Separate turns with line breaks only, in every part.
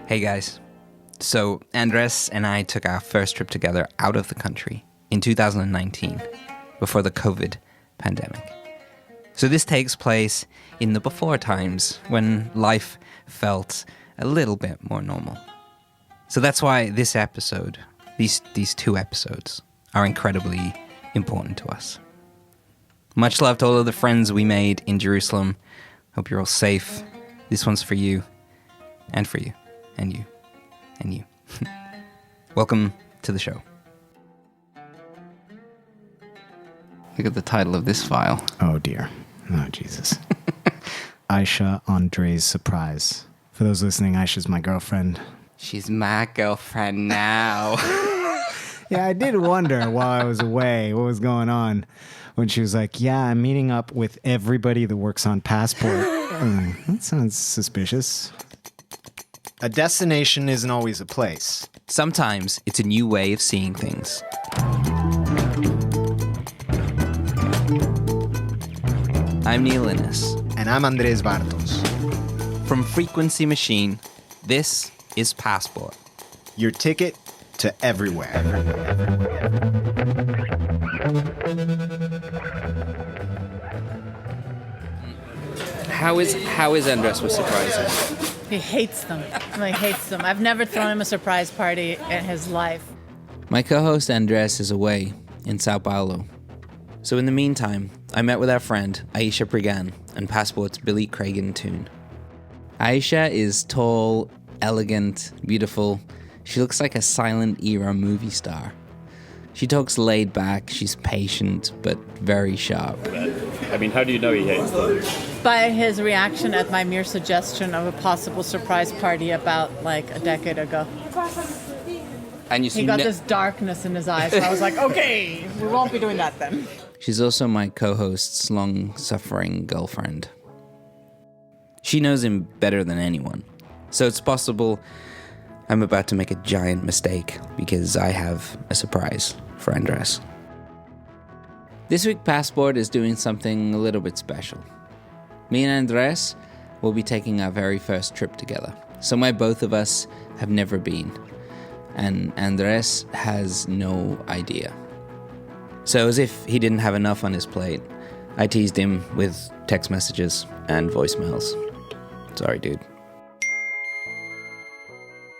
Hey guys. So Andrés and I took our first trip together out of the country in 2019, before the COVID pandemic. So this takes place in the before times when life felt a little bit more normal. So that's why this episode, these two episodes, are incredibly important to us. Much love to all of the friends we made in Jerusalem. Hope you're all safe. This one's for you, and for you, and you, and you. Welcome to the show. Look at the title of this file.
Oh dear. Oh Jesus. Aisha Andrés surprise. For those listening, Aisha's my girlfriend.
She's my girlfriend now.
Yeah, I did wonder while I was away what was going on when she was like, yeah, I'm meeting up with everybody that works on Passport. That sounds suspicious. A destination isn't always a place.
Sometimes it's a new way of seeing things. I'm Neil Innes.
And I'm Andrés Bartos.
From Frequency Machine, this is Passport.
Your ticket to everywhere.
How is Andrés with surprises?
He hates them. He hates them. I've never thrown him a surprise party in his life.
My co-host Andrés is away in Sao Paulo. So in the meantime, I met with our friend Aisha Prigan and Passport's Billy Cragen Toon. Aisha is tall, elegant, beautiful. She looks like a silent era movie star. She talks laid back, she's patient, but very sharp.
I mean, how do you know he hates them?
By his reaction at my mere suggestion of a possible surprise party about like a decade ago.
And
He got this darkness in his eyes, so I was like, okay, we won't be doing that then.
She's also my co-host's long-suffering girlfriend. She knows him better than anyone, so it's possible I'm about to make a giant mistake because I have a surprise for Andrés. This week, Passport is doing something a little bit special. Me and Andrés will be taking our very first trip together, somewhere both of us have never been, and Andrés has no idea. So as if he didn't have enough on his plate, I teased him with text messages and voicemails. Sorry, dude.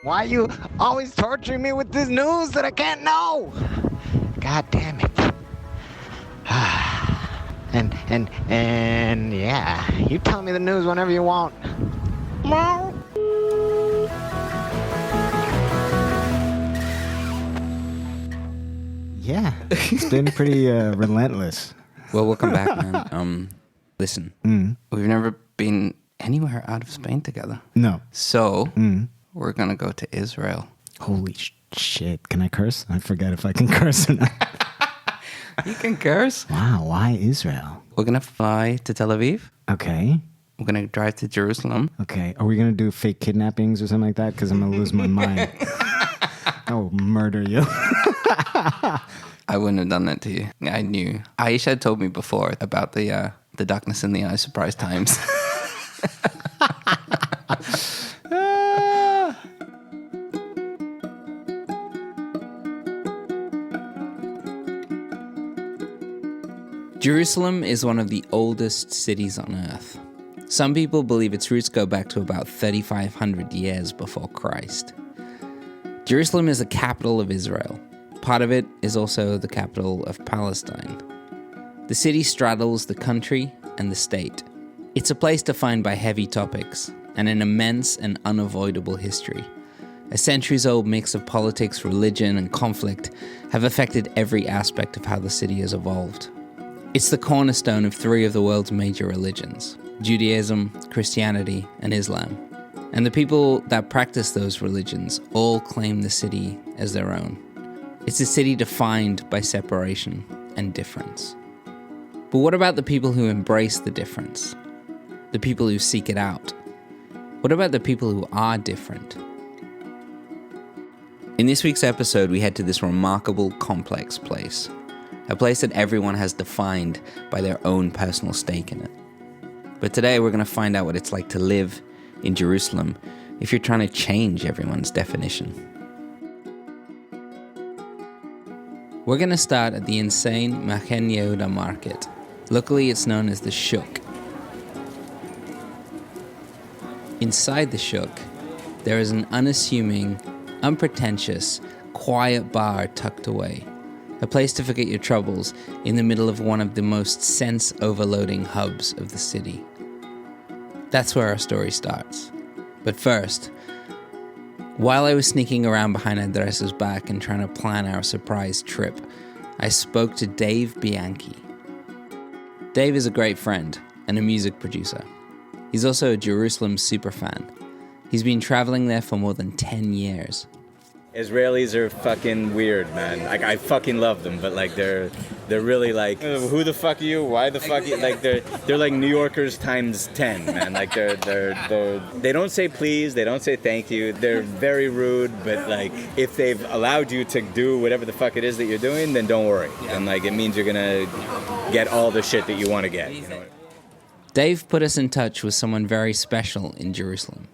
Why are you always torturing me with this news that I can't know? God damn it. and yeah, you tell me the news whenever you want.
Yeah, it's been pretty relentless.
Well, welcome back, man. Listen, we've never been anywhere out of Spain together.
No.
So, we're going to go to Israel.
Holy shit. Can I curse? I forget if I can curse or not.
You can curse.
Wow, why Israel?
We're going to fly to Tel Aviv.
Okay.
We're going to drive to Jerusalem.
Okay. Are we going to do fake kidnappings or something like that? Because I'm going to lose my mind. I will murder you.
I wouldn't have done that to you. I knew. Aisha had told me before about the darkness in the eye surprise times. Jerusalem is one of the oldest cities on earth. Some people believe its roots go back to about 3,500 years before Christ. Jerusalem is the capital of Israel. Part of it is also the capital of Palestine. The city straddles the country and the state. It's a place defined by heavy topics and an immense and unavoidable history. A centuries-old mix of politics, religion, and conflict have affected every aspect of how the city has evolved. It's the cornerstone of three of the world's major religions: Judaism, Christianity, and Islam. And the people that practice those religions all claim the city as their own. It's a city defined by separation and difference. But what about the people who embrace the difference? The people who seek it out? What about the people who are different? In this week's episode, we head to this remarkable, complex place. A place that everyone has defined by their own personal stake in it. But today we're going to find out what it's like to live in Jerusalem if you're trying to change everyone's definition. We're going to start at the insane Machen Yehuda market. Luckily, it's known as the Shuk. Inside the Shuk, there is an unassuming, unpretentious, quiet bar tucked away. A place to forget your troubles in the middle of one of the most sense-overloading hubs of the city. That's where our story starts. But first, while I was sneaking around behind Andrés's back and trying to plan our surprise trip, I spoke to Dave Bianchi. Dave is a great friend and a music producer. He's also a Jerusalem superfan. He's been traveling there for more than 10 years.
Israelis are fucking weird, man. Like, I fucking love them, but like they're really like, who the fuck are you? Why the fuck you? Like they're like New Yorkers times 10, man. Like they don't say please, they don't say thank you. They're very rude, but like if they've allowed you to do whatever the fuck it is that you're doing, then don't worry. And like it means you're gonna get all the shit that you want to get. You know?
Dave put us in touch with someone very special in Jerusalem.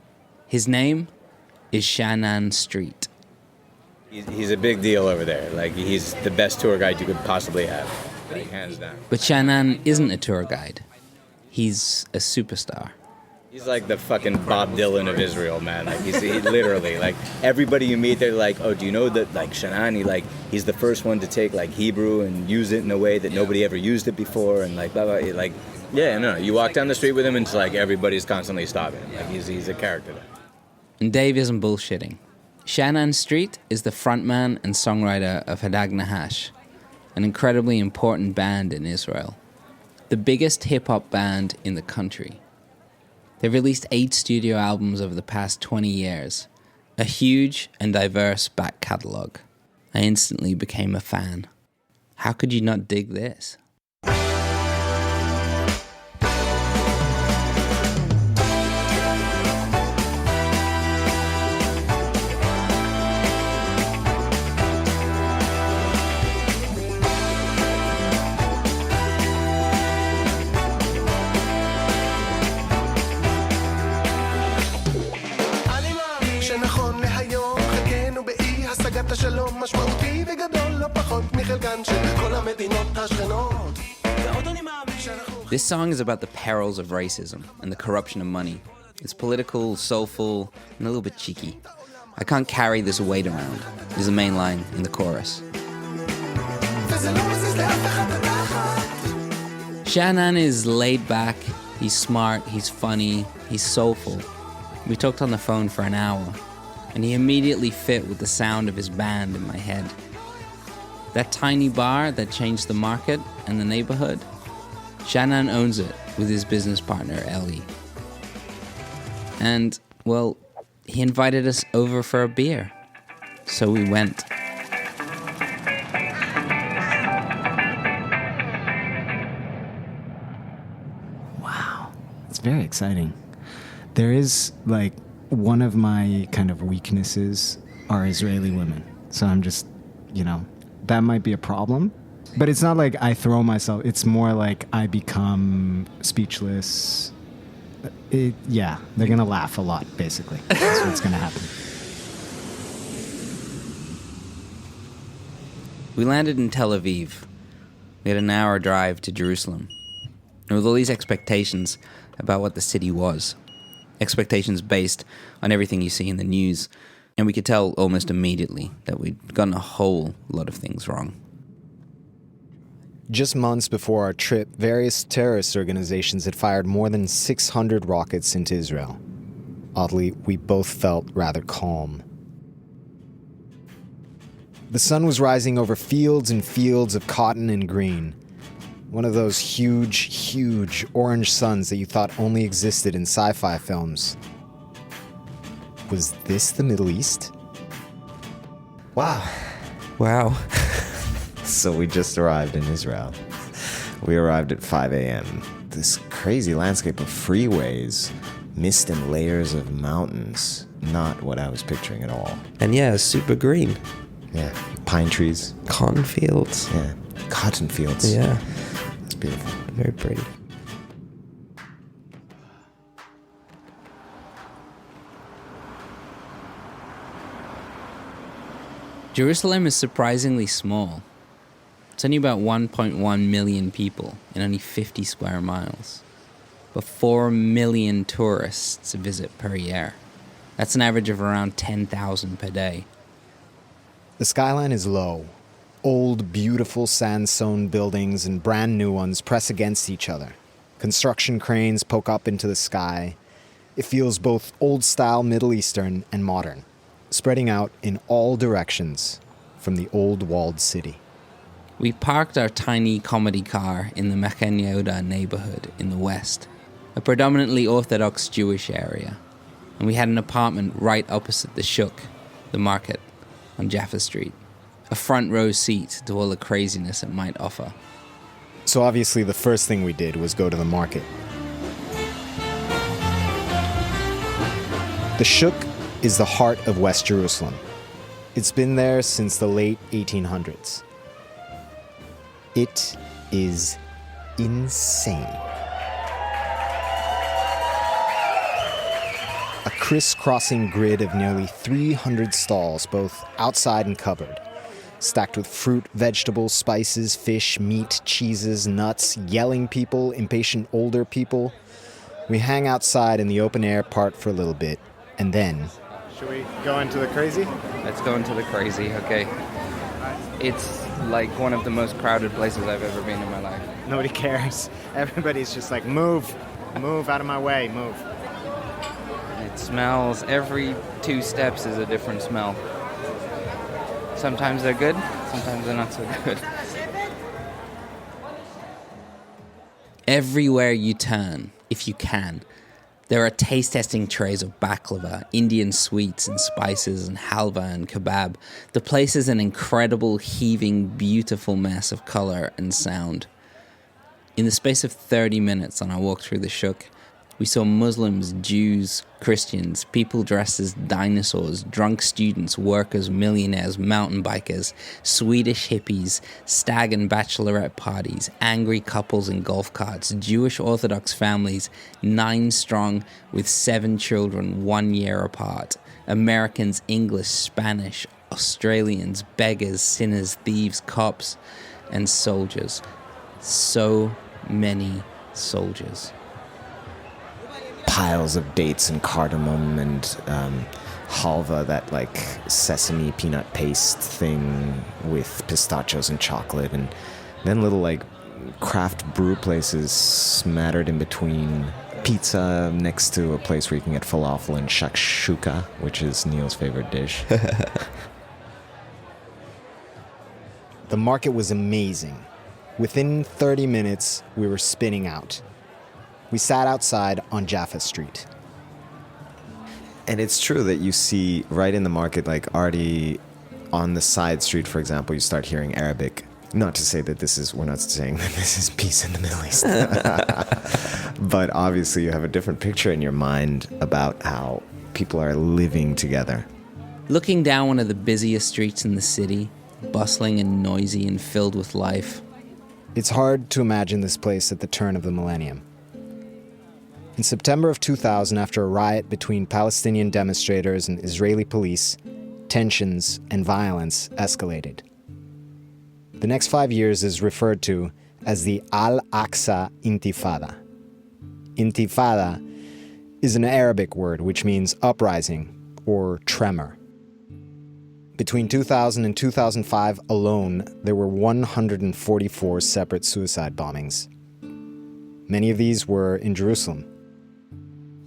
His name is Sha'anan Streett.
He's a big deal over there. Like, he's the best tour guide you could possibly have. Like, hands down.
But Sha'anan isn't a tour guide. He's a superstar.
He's like the fucking Bob Dylan of Israel, man. Like, he literally, like, everybody you meet, they're like, oh, do you know that, like, Sha'anan, he's the first one to take, like, Hebrew and use it in a way that nobody ever used it before, and, like, blah, blah, like, yeah, no, you walk down the street with him, and it's like everybody's constantly stopping him. Like, he's a character there.
And Dave isn't bullshitting. Sha'anan Streett is the frontman and songwriter of Hadag Nahash, an incredibly important band in Israel. The biggest hip-hop band in the country. They've released 8 studio albums over the past 20 years. A huge and diverse back catalogue. I instantly became a fan. How could you not dig this? This song is about the perils of racism and the corruption of money. It's political, soulful, and a little bit cheeky. I can't carry this weight around, is the main line in the chorus. Sha'anan is laid back, he's smart, he's funny, he's soulful. We talked on the phone for an hour, and he immediately fit with the sound of his band in my head. That tiny bar that changed the market and the neighborhood, Sha'anan owns it with his business partner, Ellie. And, well, he invited us over for a beer. So we went.
Wow. It's very exciting. There is, like, one of my kind of weaknesses are Israeli women. So I'm just, that might be a problem. But it's not like I throw myself. It's more like I become speechless. They're going to laugh a lot, basically. That's what's going to happen.
We landed in Tel Aviv. We had an hour drive to Jerusalem. And with all these expectations about what the city was, expectations based on everything you see in the news, and we could tell almost immediately that we'd gotten a whole lot of things wrong.
Just months before our trip, various terrorist organizations had fired more than 600 rockets into Israel. Oddly, we both felt rather calm. The sun was rising over fields and fields of cotton and green. One of those huge, huge orange suns that you thought only existed in sci-fi films. Was this the Middle East?
Wow. So we just arrived in Israel. We arrived at 5 a.m. This crazy landscape of freeways, mist and layers of mountains. Not what I was picturing at all.
And yeah, super green.
Yeah, pine trees.
Cotton fields.
Yeah, cotton fields.
Yeah.
It's beautiful.
Very pretty.
Jerusalem is surprisingly small. It's only about 1.1 million people in only 50 square miles. But 4 million tourists visit per year. That's an average of around 10,000 per day.
The skyline is low. Old, beautiful sandstone buildings and brand new ones press against each other. Construction cranes poke up into the sky. It feels both old-style Middle Eastern and modern, spreading out in all directions from the old walled city.
We parked our tiny comedy car in the Mechan Yehuda neighborhood in the west, a predominantly Orthodox Jewish area, and we had an apartment right opposite the Shuk, the market, on Jaffa Street, a front row seat to all the craziness it might offer.
So obviously the first thing we did was go to the market. The Shuk is the heart of West Jerusalem. It's been there since the late 1800s. It is insane. A crisscrossing grid of nearly 300 stalls, both outside and covered, stacked with fruit, vegetables, spices, fish, meat, cheeses, nuts, yelling people, impatient older people. We hang outside in the open air part for a little bit, and then...
Should we go into the crazy?
Let's go into the crazy, okay. It's like one of the most crowded places I've ever been in my life.
Nobody cares. Everybody's just like, move out of my way, move.
It smells, every 2 steps is a different smell. Sometimes they're good, sometimes they're not so good. Everywhere you turn, if you can, there are taste testing trays of baklava, Indian sweets and spices and halva and kebab. The place is an incredible, heaving, beautiful mess of color and sound. In the space of 30 minutes on our walk through the Shuk, we saw Muslims, Jews, Christians, people dressed as dinosaurs, drunk students, workers, millionaires, mountain bikers, Swedish hippies, stag and bachelorette parties, angry couples in golf carts, Jewish Orthodox families, 9 strong with 7 children 1 year apart, Americans, English, Spanish, Australians, beggars, sinners, thieves, cops, and soldiers. So many soldiers.
Piles of dates and cardamom and halva, that like sesame peanut paste thing with pistachios and chocolate, and then little like craft brew places smattered in between. Pizza next to a place where you can get falafel and shakshuka, which is Neil's favorite dish.
The market was amazing. Within 30 minutes, we were spinning out. We sat outside on Jaffa Street.
And it's true that you see right in the market, like already on the side street, for example, you start hearing Arabic. Not to say that we're not saying that this is peace in the Middle East. But obviously you have a different picture in your mind about how people are living together.
Looking down one of the busiest streets in the city, bustling and noisy and filled with life.
It's hard to imagine this place at the turn of the millennium. In September of 2000, after a riot between Palestinian demonstrators and Israeli police, tensions and violence escalated. The next 5 years is referred to as the Al-Aqsa Intifada. Intifada is an Arabic word which means uprising or tremor. Between 2000 and 2005 alone, there were 144 separate suicide bombings. Many of these were in Jerusalem,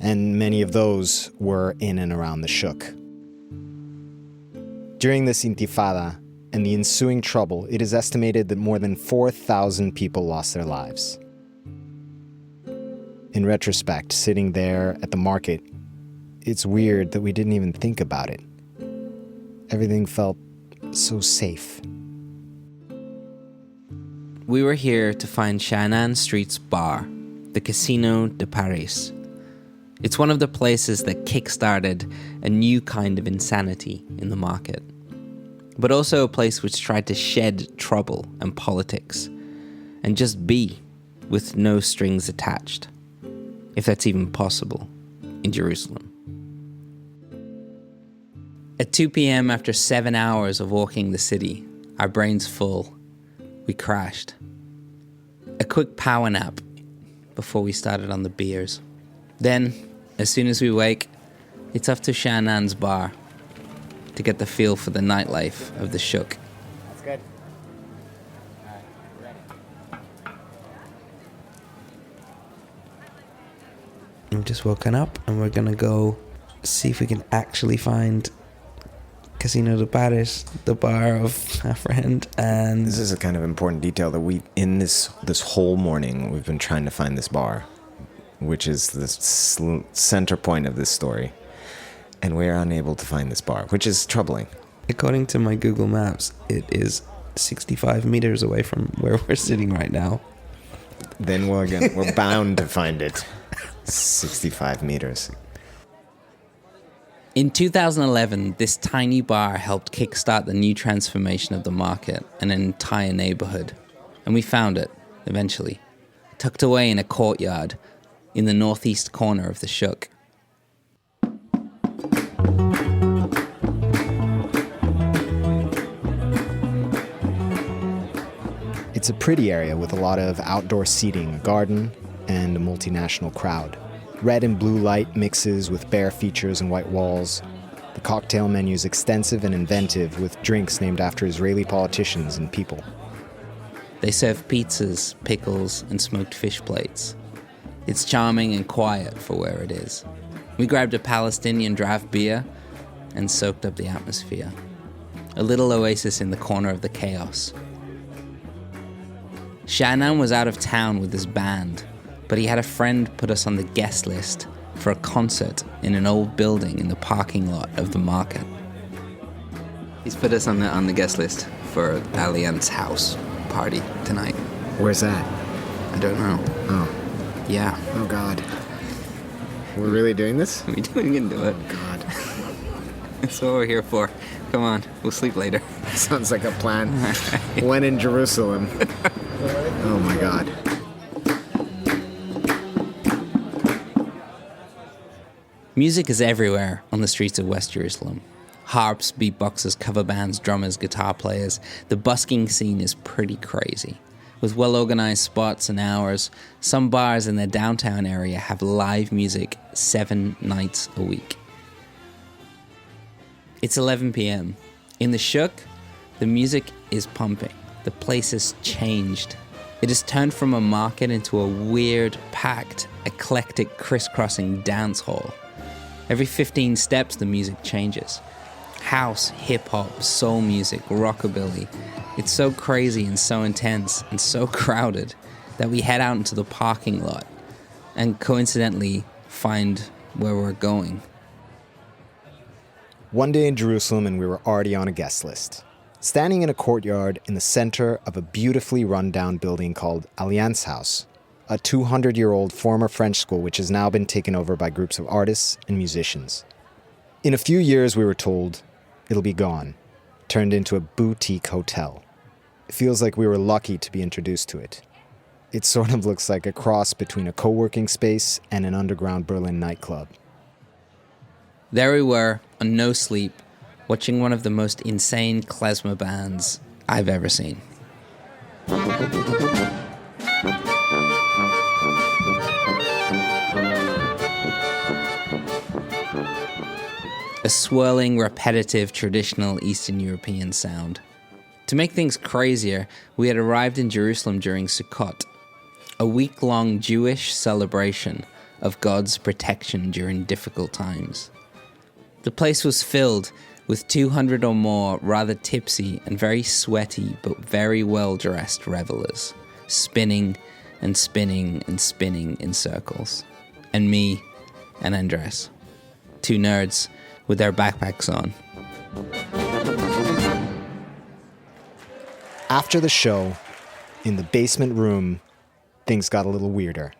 and many of those were in and around the Shuk. During this Intifada and the ensuing trouble, it is estimated that more than 4,000 people lost their lives. In retrospect, sitting there at the market, it's weird that we didn't even think about it. Everything felt so safe.
We were here to find Sha'anan Street's bar, the Casino de Paris. It's one of the places that kick-started a new kind of insanity in the market, but also a place which tried to shed trouble and politics and just be with no strings attached, if that's even possible in Jerusalem. At 2 p.m., after 7 hours of walking the city, our brains full, we crashed. A quick power nap before we started on the beers. Then, as soon as we wake, it's off to Sha'anan's bar to get the feel for the nightlife of the Shuk.
That's good.
We've just woken up and we're gonna go see if we can actually find Casino de Paris, the bar of our friend. And
This is a kind of important detail that in this whole morning, we've been trying to find this bar, which is the center point of this story. And we're unable to find this bar, which is troubling.
according to my Google Maps, it is 65 meters away from where we're sitting right now.
Then we're bound to find it. 65 meters.
In 2011, this tiny bar helped kickstart the new transformation of the market and an entire neighborhood. And we found it, eventually, tucked away in a courtyard in the northeast corner of the Shuk.
It's a pretty area with a lot of outdoor seating, a garden, and a multinational crowd. Red and blue light mixes with bare features and white walls. The cocktail menu is extensive and inventive, with drinks named after Israeli politicians and people.
They serve pizzas, pickles, and smoked fish plates. It's charming and quiet for where it is. We grabbed a Palestinian draft beer and soaked up the atmosphere. A little oasis in the corner of the chaos. Sha'anan was out of town with his band, but he had a friend put us on the guest list for a concert in an old building in the parking lot of the market. He's put us on the guest list for Allianz House party tonight.
Where's that?
I don't know.
Oh.
Yeah.
Oh, God. We're really doing this?
We can do it.
Oh, God.
That's what we're here for. Come on, we'll sleep later.
Sounds like a plan. When in Jerusalem. Oh, my God.
Music is everywhere on the streets of West Jerusalem. Harps, beatboxers, cover bands, drummers, guitar players. The busking scene is pretty crazy. With well-organized spots and hours, some bars in the downtown area have live music 7 nights a week. It's 11 p.m. In the Shuk, the music is pumping. The place has changed. It has turned from a market into a weird, packed, eclectic, crisscrossing dance hall. Every 15 steps, the music changes. House, hip-hop, soul music, rockabilly. It's so crazy and so intense and so crowded that we head out into the parking lot and coincidentally find where we're going.
One day in Jerusalem, and we were already on a guest list. Standing in a courtyard in the center of a beautifully run-down building called Allianz House, a 200-year-old former French school which has now been taken over by groups of artists and musicians. In a few years, we were told, it'll be gone, turned into a boutique hotel. It feels like we were lucky to be introduced to it. It sort of looks like a cross between a co-working space and an underground Berlin nightclub.
There we were, on no sleep, watching one of the most insane klezmer bands I've ever seen. A swirling, repetitive, traditional Eastern European sound. To make things crazier, we had arrived in Jerusalem during Sukkot, a week-long Jewish celebration of God's protection during difficult times. The place was filled with 200 or more rather tipsy and very sweaty but very well-dressed revelers, spinning and spinning and spinning in circles. And me and Andrés, 2 nerds with their backpacks on.
After the show, in the basement room, things got a little weirder.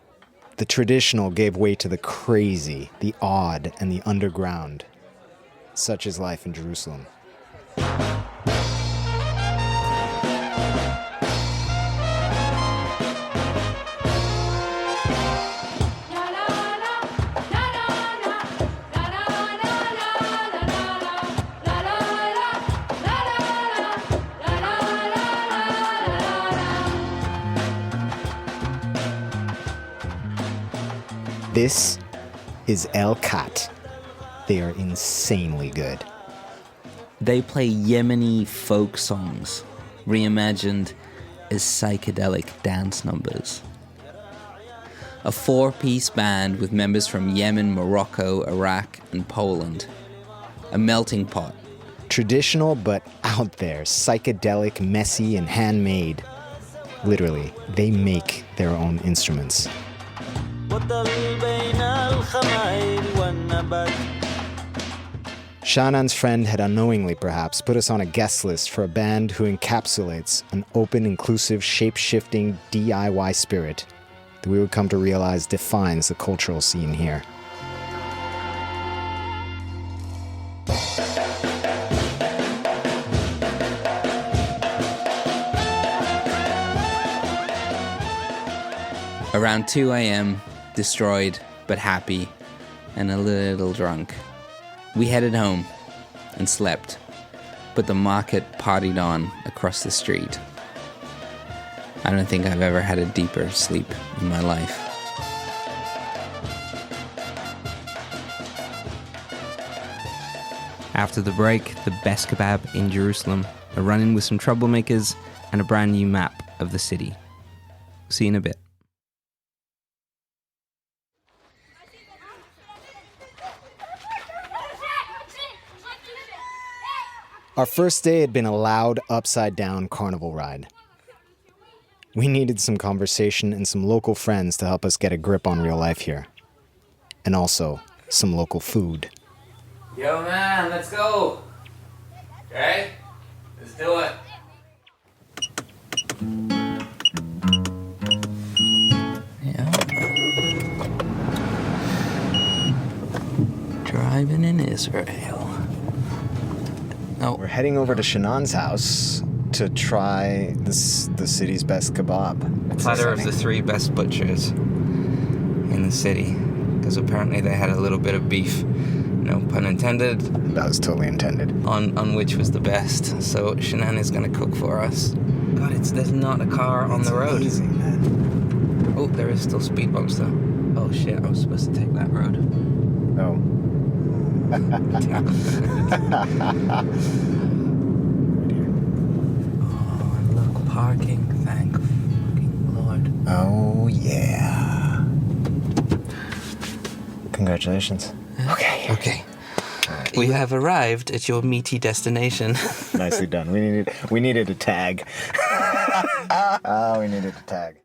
The traditional gave way to the crazy, the odd, and the underground. Such is life in Jerusalem. This is El Khat. They are insanely good.
They play Yemeni folk songs, reimagined as psychedelic dance numbers. A 4-piece band with members from Yemen, Morocco, Iraq, and Poland. A melting pot.
Traditional but out there, psychedelic, messy, and handmade. Literally, they make their own instruments. Sha'anan's friend had unknowingly, perhaps, put us on a guest list for a band who encapsulates an open, inclusive, shape-shifting DIY spirit that we would come to realize defines the cultural scene here.
Around 2 a.m., destroyed but happy and a little drunk, we headed home and slept, but the market partied on across the street. I don't think I've ever had a deeper sleep in my life.
After the break, the best kebab in Jerusalem, a run-in with some troublemakers, and a brand new map of the city. See you in a bit.
Our first day had been a loud, upside-down carnival ride. We needed some conversation and some local friends to help us get a grip on real life here. And also, some local food.
Yo, man, let's go. Okay? Let's do it. Yeah. Driving in Israel. Oh.
We're heading over to Sha'anan's house to try the city's best kebab.
Platter of the 3 best butchers in the city. Because apparently they had a little bit of beef. No pun intended.
That was totally intended.
On which was the best. So Sha'anan is going to cook for us. God, there's not a car on the road.
Amazing, man.
Oh, there is still speed bumps though. Oh shit, I was supposed to take that road.
Oh.
Oh, and look, parking, thank fucking Lord.
Oh, yeah. Congratulations.
Okay. We have arrived at your meaty destination.
Nicely done. We needed a tag. We needed a tag.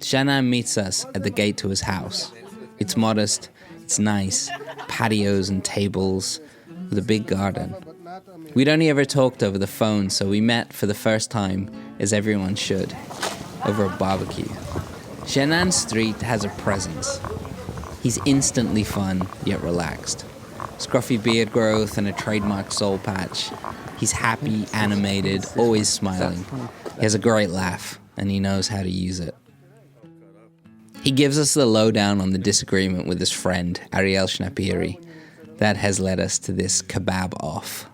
Sha'anan meets us at the gate to his house. It's modest, it's nice, patios and tables with a big garden. We'd only ever talked over the phone, so we met for the first time, as everyone should, over a barbecue. Sha'anan Streett has a presence. He's instantly fun, yet relaxed. Scruffy beard growth and a trademark soul patch. He's happy, animated, always smiling. He has a great laugh, and he knows how to use it. He gives us the lowdown on the disagreement with his friend, Ariel Schnapiri. That has led us to this kebab off.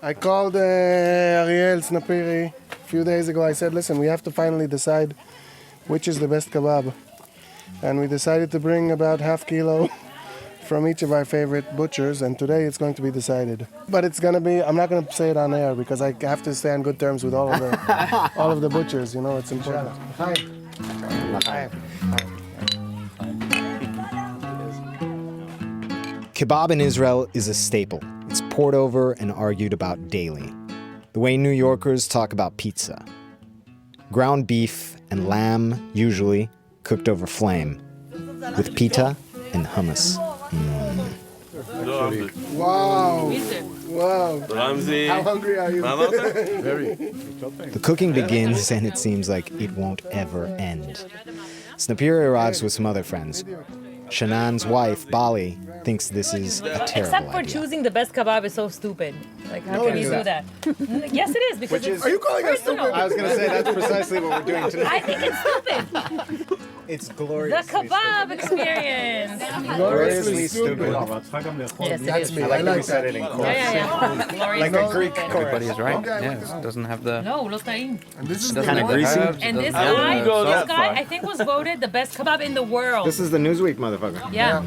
I called Ariel Schnapiri a few days ago. I said, listen, we have to finally decide which is the best kebab. And we decided to bring about half kilo from each of our favorite butchers, and today it's going to be decided. But it's going to be, I'm not going to say it on air because I have to stay on good terms with all of the butchers, you know, it's important. Hi. Hi.
Kebab in Israel is a staple. It's poured over and argued about daily. The way New Yorkers talk about pizza. Ground beef and lamb, usually, cooked over flame, with pita and hummus.
Wow. Wow.
Ramsey.
How hungry are you?
Very.
The cooking begins, and it seems like it won't ever end. Schnapiri arrives with some other friends. Sha'anan's wife, Bali, thinks this is a terrible
Except for
idea.
choosing the best kebab is so stupid. Like, how can you do that? Yes, it is, because it's
Are you calling us
personal.
stupid?
I was going to say that's precisely what we're doing tonight.
I think it's stupid.
It's
The
gloriously
kebab experience.
gloriously stupid.
Yes, it
That's
is.
me. I like that.
Yeah. Glorious.
Like a Greek
Everybody
chorus.
is right. Yeah, it doesn't have the.
No, lo está ahí.
And this is
Doesn't
the
have
one-
the herbs,
And
it
this
doesn't have the
guy,
sauce.
I think was voted the best kebab in the world.
This is the Newsweek, motherfucker.
Yeah.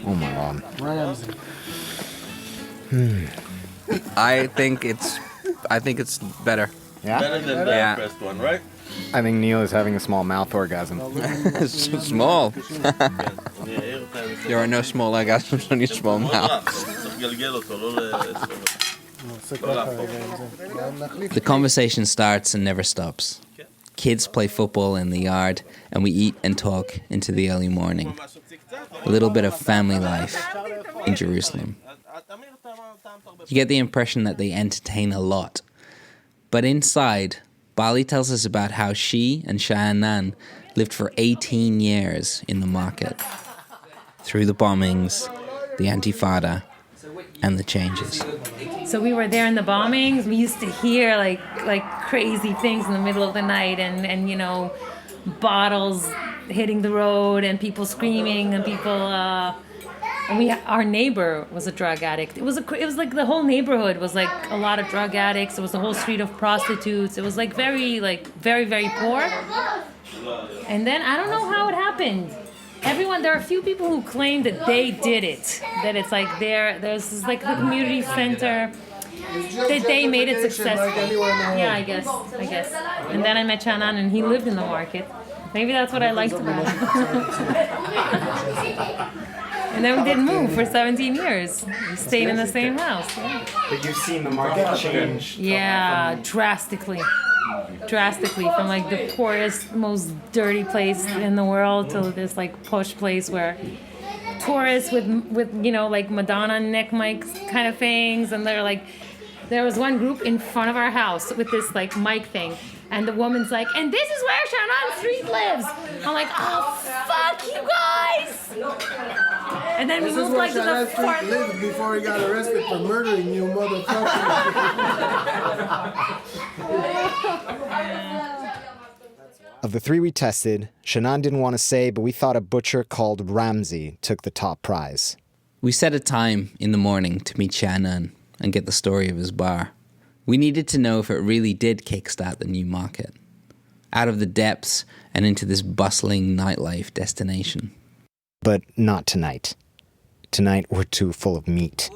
Oh my god.
I think it's better.
Yeah?
Better than the
Yeah.
first one, right?
I think Neil is having a small mouth orgasm.
It's small. There are no small orgasms on your small mouth.
The conversation starts and never stops. Kids play football in the yard, and we eat and talk into the early morning. A little bit of family life in Jerusalem. You get the impression that they entertain a lot. But inside, Bali tells us about how she and Sha'anan lived for 18 years in the market. Through the bombings, the Antifada, and the changes.
So we were there in the bombings. We used to hear like crazy things in the middle of the night, and you know, bottles hitting the road, and people screaming, and people. And our neighbor was a drug addict. It was like the whole neighborhood was like a lot of drug addicts. It was a whole street of prostitutes. It was very very poor. And then I don't know how it happened. There are a few people who claim that they did it. That it's like there's this like the community center. That they made it successful. Yeah, I guess. And then I met Sha'anan, and he lived in the market. Maybe that's what I liked about him. And then we didn't move for 17 years. We stayed in the same house. Yeah.
But you've seen the market change.
Yeah, drastically. From like the poorest, most dirty place in the world to this like posh place where tourists with you know like Madonna neck mics kind of things, and they're like, there was one group in front of our house with this like mic thing, and the woman's like, and this is where Sha'anan Streett lives. I'm like, oh fuck you guys! And then we moved like to the fourth.
lived before he got arrested for murdering you, motherfucker.
Of the three we tested, Sha'anan didn't want to say, but we thought a butcher called Ramsey took the top prize.
We set a time in the morning to meet Sha'anan and get the story of his bar. We needed to know if it really did kickstart the new market. Out of the depths and into this bustling nightlife destination.
But not tonight. Tonight we're too full of meat.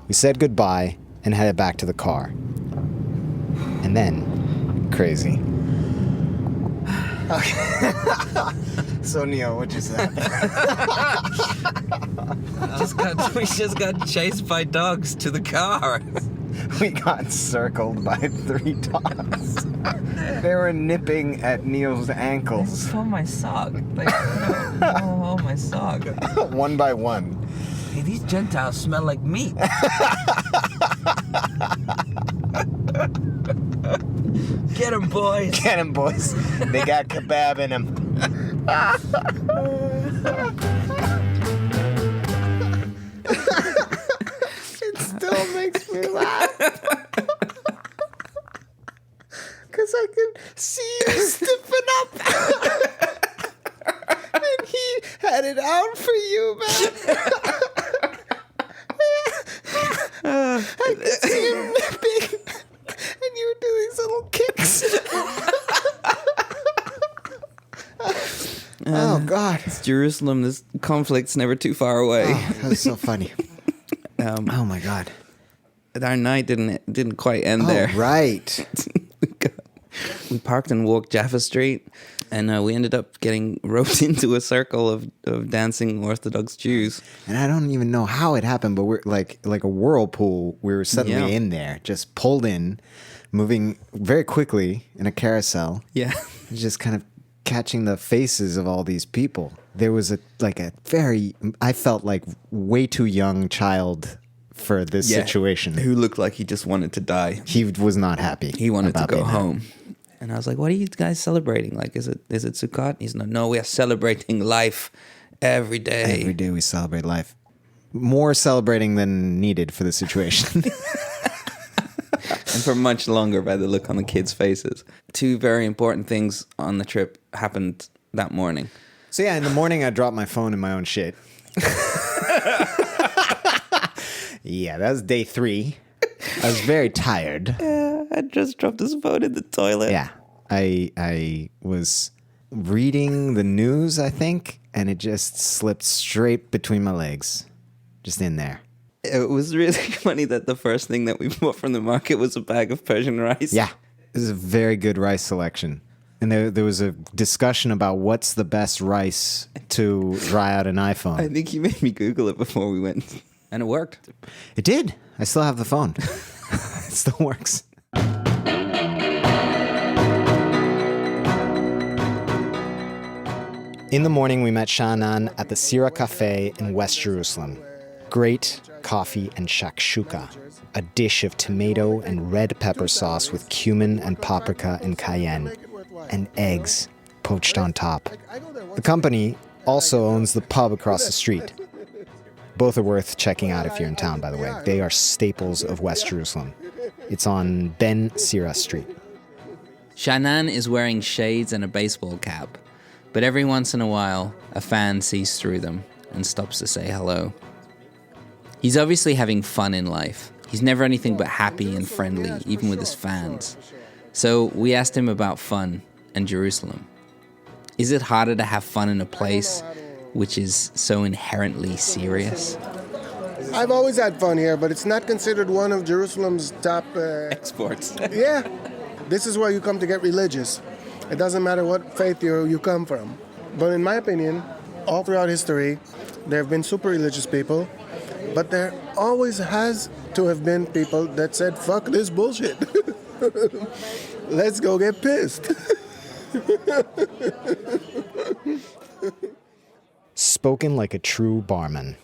We said goodbye and headed back to the car. And then, crazy. So Neil, what just happened?
We just got chased by dogs to the car.
We got circled by 3 dogs. They were nipping at Neil's ankles.
Oh, my sock. Oh, my sock.
One by one.
Hey, these Gentiles smell like meat. Get 'em, boys.
Get 'em, boys. They got kebab in them. It still makes me laugh. Because I can see you stiffen up. And he had it out for you, man. I could see him nipping. And you would do these little kicks. Oh, God.
It's Jerusalem. This conflict's never too far away.
Oh, that was so funny. Oh, my God.
Our night didn't quite end there.
Right.
We parked and walked Jaffa Street, and we ended up getting roped into a circle of dancing Orthodox Jews.
And I don't even know how it happened, but we're like a whirlpool. We were suddenly in there, just pulled in, moving very quickly in a carousel.
Yeah.
Just kind of catching the faces of all these people. There was I felt like way too young child for this situation.
Who looked like he just wanted to die.
He was not happy.
He wanted to go home. And I was like, what are you guys celebrating? Like, is it Sukkot? He's like, no, we are celebrating life every day.
Every day we celebrate life. More celebrating than needed for the situation.
And for much longer by the look on the kids' faces. Two very important things on the trip happened that morning.
So yeah, in the morning I dropped my phone in my own shit. Yeah, that was day 3. I was very tired.
Yeah, I just dropped his phone in the toilet.
Yeah, I was reading the news, I think, and it just slipped straight between my legs, just in there.
It was really funny that the first thing that we bought from the market was a bag of Persian rice.
Yeah, it was a very good rice selection. And there was a discussion about what's the best rice to dry out an iPhone.
I think you made me Google it before we went. And it worked.
It did. I still have the phone. It still works. In the morning, we met Sha'anan at the Sira Cafe in West Jerusalem. Great coffee and shakshuka, a dish of tomato and red pepper sauce with cumin and paprika and cayenne, and eggs poached on top. The company also owns the pub across the street. Both are worth checking out if you're in town, by the way. They are staples of West Jerusalem. It's on Ben Sira Street.
Sha'anan is wearing shades and a baseball cap, but every once in a while, a fan sees through them and stops to say hello. He's obviously having fun in life. He's never anything but happy and friendly, even with his fans. So we asked him about fun and Jerusalem. Is it harder to have fun in a place which is so inherently serious?
I've always had fun here, but it's not considered one of Jerusalem's top...
exports.
Yeah. This is where you come to get religious. It doesn't matter what faith you come from. But in my opinion, all throughout history, there have been super religious people, but there always has to have been people that said, fuck this bullshit. Let's go get pissed.
Spoken like a true barman.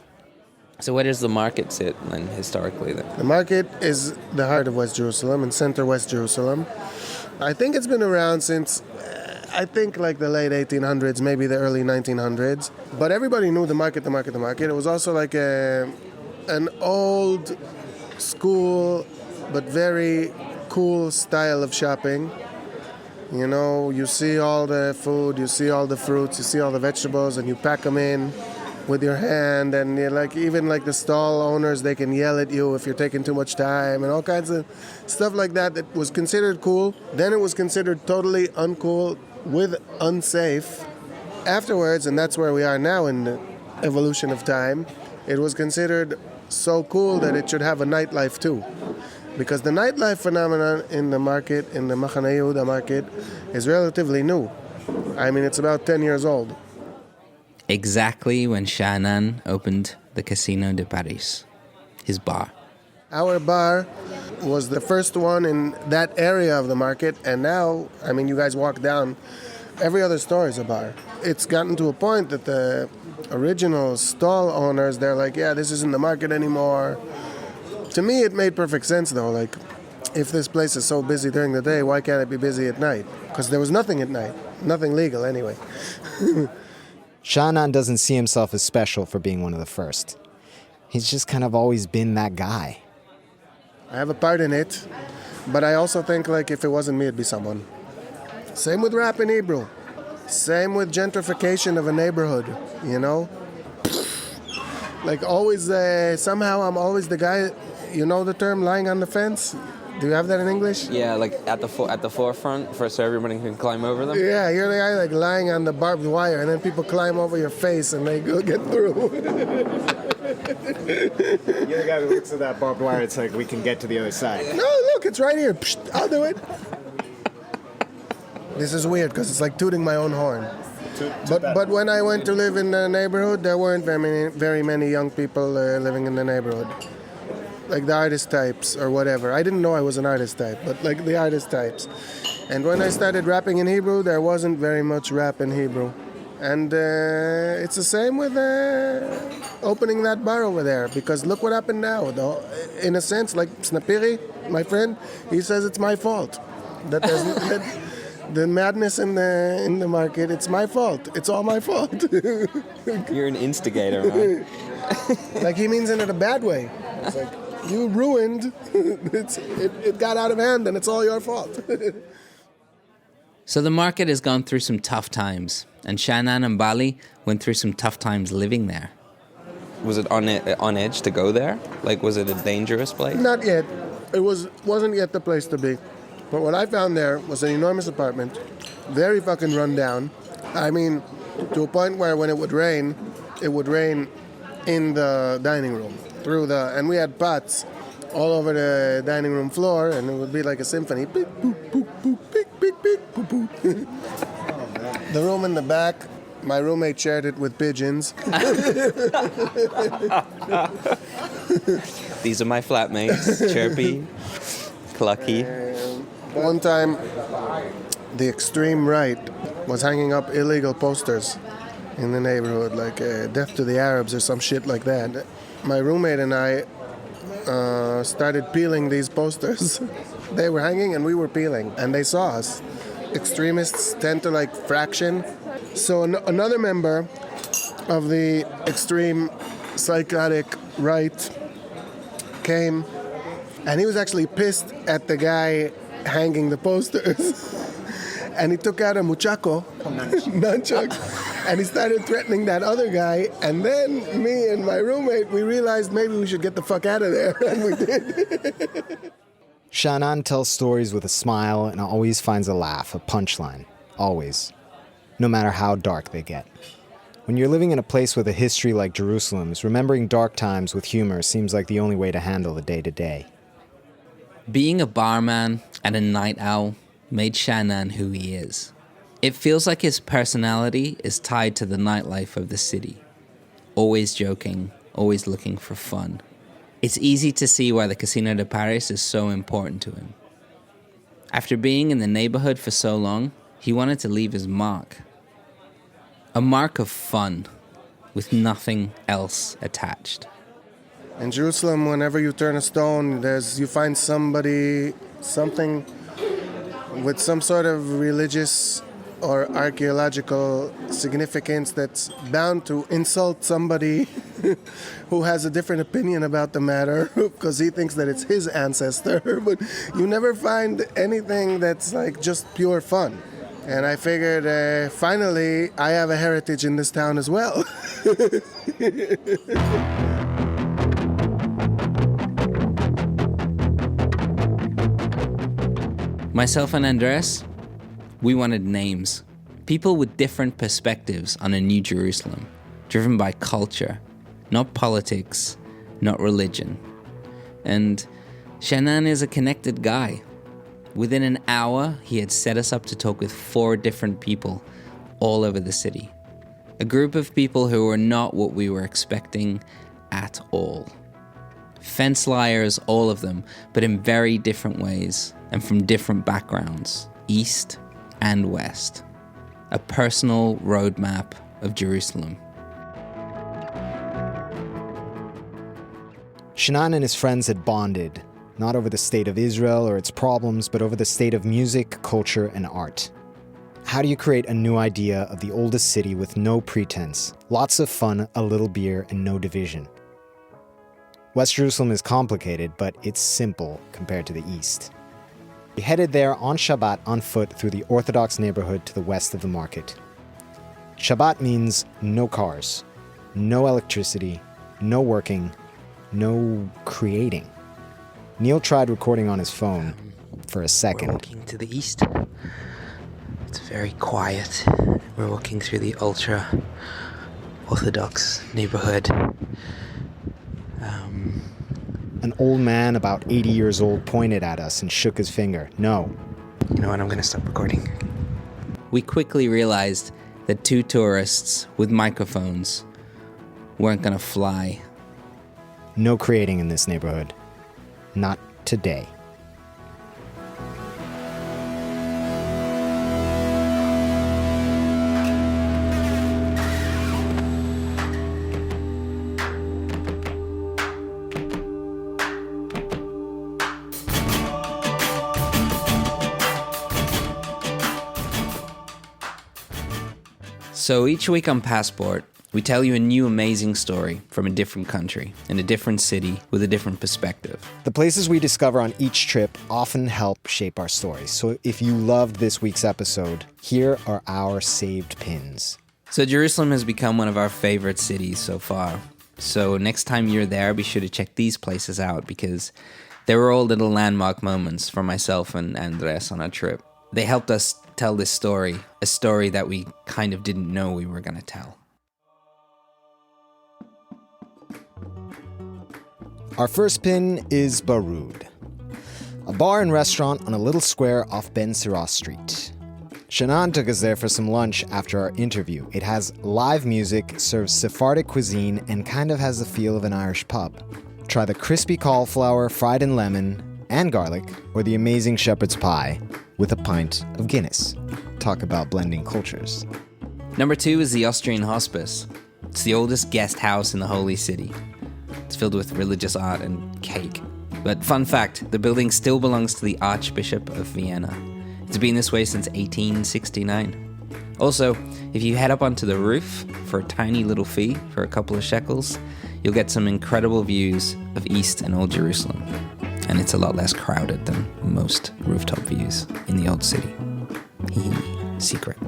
So where does the market sit then, historically? Then?
The market is the heart of West Jerusalem, in center West Jerusalem. I think it's been around since, like the late 1800s, maybe the early 1900s. But everybody knew the market. It was also like an old school, but very cool style of shopping. You know, you see all the food, you see all the fruits, you see all the vegetables, and you pack them in with your hand, and you're like, even like the stall owners, they can yell at you if you're taking too much time, and all kinds of stuff like that that was considered cool. Then it was considered totally uncool with unsafe. Afterwards, and that's where we are now in the evolution of time, it was considered so cool that it should have a nightlife too. Because the nightlife phenomenon in the market, in the Machane Yehuda market, is relatively new. I mean, it's about 10 years old.
Exactly when Sha'anan opened the Casino de Paris, his bar.
Our bar was the first one in that area of the market, and now, I mean, you guys walk down, every other store is a bar. It's gotten to a point that the original stall owners, they're like, yeah, this isn't the market anymore. To me, it made perfect sense, though. Like, if this place is so busy during the day, why can't it be busy at night? Because there was nothing at night. Nothing legal, anyway.
Sha'anan doesn't see himself as special for being one of the first. He's just kind of always been that guy.
I have a part in it, but I also think, like, if it wasn't me, it'd be someone. Same with rap in Hebrew. Same with gentrification of a neighborhood, you know? Like, always, somehow I'm always the guy, you know the term, lying on the fence? Do you have that in English?
Yeah, like at the forefront, so everybody can climb over them?
Yeah, you're the guy, like, lying on the barbed wire, and then people climb over your face, and they go get through.
You're the guy who looks at that barbed wire, it's like, we can get to the other side.
No, look, it's right here. Psst, I'll do it. This is weird, because it's like tooting my own horn. But when I went to live in the neighborhood, there weren't very many young people living in the neighborhood. Like the artist types or whatever. I didn't know I was an artist type, but like the artist types. And when I started rapping in Hebrew, there wasn't very much rap in Hebrew. And it's the same with opening that bar over there, because look what happened now. Though, in a sense, like Snapiri, my friend, he says it's my fault. That there's the madness in the market, it's my fault. It's all my fault.
You're an instigator, man.
Like, he means it in a bad way. It's like, you ruined. It got out of hand, and it's all your fault.
So the market has gone through some tough times, and Sha'anan and Bali went through some tough times living there.
Was it on edge to go there? Like, was it a dangerous place?
Not yet. It wasn't yet the place to be. But what I found there was an enormous apartment, very fucking run down. I mean, to a point where when it would rain in the dining room and we had pots all over the dining room floor, and it would be like a symphony. Beep, boop, boop, boop, beep, beep, beep, boop, boop. The room in the back, my roommate shared it with pigeons.
These are my flatmates, Chirpy, Clucky.
One time, the extreme right was hanging up illegal posters in the neighborhood, like death to the Arabs or some shit like that. My roommate and I started peeling these posters. They were hanging and we were peeling, and they saw us. Extremists tend to like fraction. So another member of the extreme psychotic right came, and he was actually pissed at the guy hanging the posters. And he took out a muchacho, nunchuck, and he started threatening that other guy. And then me and my roommate, we realized maybe we should get the fuck out of there, and we did.
Sha'anan tells stories with a smile and always finds a laugh, a punchline. Always. No matter how dark they get. When you're living in a place with a history like Jerusalem's, remembering dark times with humor seems like the only way to handle the day-to-day.
Being a barman and a night owl made Sha'anan who he is. It feels like his personality is tied to the nightlife of the city. Always joking, always looking for fun. It's easy to see why the Casino de Paris is so important to him. After being in the neighborhood for so long, he wanted to leave his mark. A mark of fun, with nothing else attached.
In Jerusalem, whenever you turn a stone, you find something with some sort of religious or archaeological significance that's bound to insult somebody who has a different opinion about the matter because he thinks that it's his ancestor. But you never find anything that's like just pure fun. And I figured, finally, I have a heritage in this town as well.
Myself and Andrés, we wanted names. People with different perspectives on a new Jerusalem, driven by culture, not politics, not religion. And Sha'anan is a connected guy. Within an hour, he had set us up to talk with 4 different people all over the city. A group of people who were not what we were expecting at all. Fence liars, all of them, but in very different ways and from different backgrounds, east and west. A personal roadmap of Jerusalem.
Sha'anan and his friends had bonded, not over the state of Israel or its problems, but over the state of music, culture, and art. How do you create a new idea of the oldest city with no pretense, lots of fun, a little beer, and no division? West Jerusalem is complicated, but it's simple compared to the east. We headed there on Shabbat on foot through the Orthodox neighborhood to the west of the market. Shabbat means no cars, no electricity, no working, no creating. Neil tried recording on his phone for a second.
We're walking to the east. It's very quiet. We're walking through the ultra-Orthodox neighborhood.
An old man about 80 years old pointed at us and shook his finger. No.
You know what? I'm going to stop recording.
We quickly realized that 2 tourists with microphones weren't going to fly.
No creating in this neighborhood. Not today.
So each week on Passport, We tell you a new amazing story from a different country, in a different city, with a different perspective.
The places we discover on each trip often help shape our stories. So if you loved this week's episode, here are our saved pins.
So Jerusalem has become one of our favorite cities so far. So next time you're there, be sure to check these places out because they were all little landmark moments for myself and Andrés on our trip. They helped us tell this story, a story that we kind of didn't know we were going to tell.
Our first pin is Baroud, a bar and restaurant on a little square off Ben Sirah Street. Sha'anan took us there for some lunch after our interview. It has live music, serves Sephardic cuisine, and kind of has the feel of an Irish pub. Try the crispy cauliflower fried in lemon and garlic, or the amazing shepherd's pie with a pint of Guinness. Talk about blending cultures.
Number 2 is the Austrian Hospice. It's the oldest guest house in the Holy City. It's filled with religious art and cake. But fun fact, the building still belongs to the Archbishop of Vienna. It's been this way since 1869. Also, if you head up onto the roof for a tiny little fee for a couple of shekels, you'll get some incredible views of East and Old Jerusalem. And it's a lot less crowded than most rooftop views in the old city. Secret.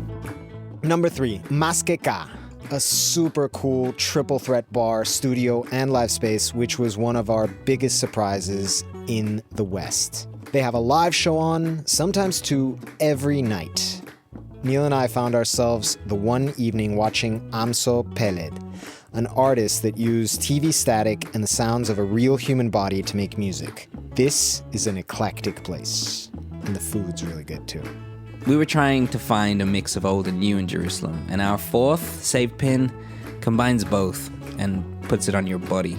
Number 3, Maskeka, a super cool triple threat bar, studio, and live space, which was one of our biggest surprises in the West. They have a live show on, sometimes 2, every night. Neil and I found ourselves the one evening watching Amso Peled, an artist that used TV static and the sounds of a real human body to make music. This is an eclectic place, and the food's really good too.
We were trying to find a mix of old and new in Jerusalem, and our fourth saved pin combines both and puts it on your body.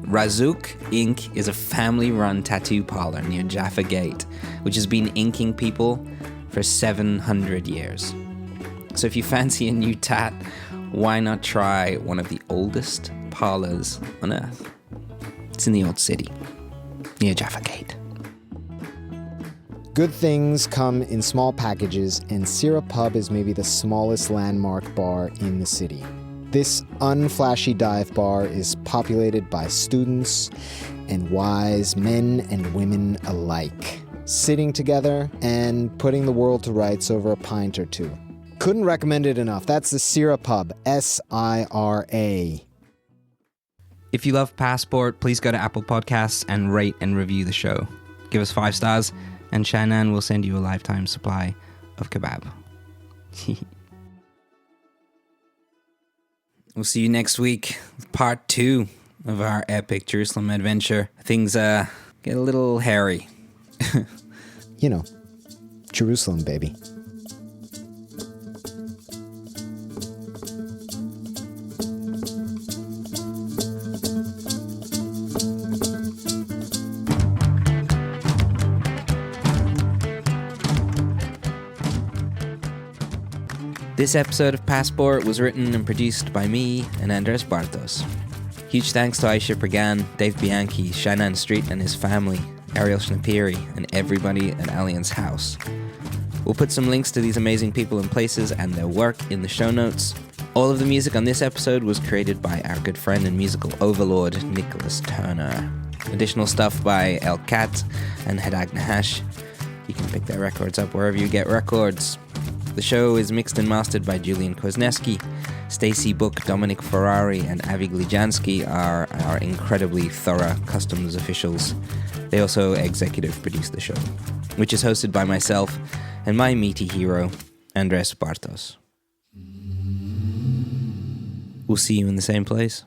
Razuk Ink is a family-run tattoo parlor near Jaffa Gate, which has been inking people for 700 years. So if you fancy a new tat, why not try one of the oldest parlors on earth? It's in the old city, near Jaffa Gate.
Good things come in small packages, and Sirah Pub is maybe the smallest landmark bar in the city. This unflashy dive bar is populated by students and wise men and women alike, sitting together and putting the world to rights over a pint or two. Couldn't recommend it enough. That's the Sirah Pub, S-I-R-A.
If you love Passport, please go to Apple Podcasts and rate and review the show. Give us 5 stars, and Sha'anan will send you a lifetime supply of kebab. We'll see you next week with part 2 of our epic Jerusalem adventure. Things get a little hairy.
You know, Jerusalem, baby.
This episode of Passport was written and produced by me and Andrés Bartos. Huge thanks to Aisha Pragan, Dave Bianchi, Sha'anan Streett and his family, Ariel Schnapiri, and everybody at Allianz House. We'll put some links to these amazing people and places and their work in the show notes. All of the music on this episode was created by our good friend and musical overlord, Nicholas Turner. Additional stuff by El Cat and Hadag Nahash. You can pick their records up wherever you get records. The show is mixed and mastered by Julian Kwasniewski. Stacy Book, Dominic Ferrari, and Avi Glijansky are our incredibly thorough customs officials. They also executive produce the show, which is hosted by myself and my meaty hero, Andrés Bartos. We'll see you in the same place.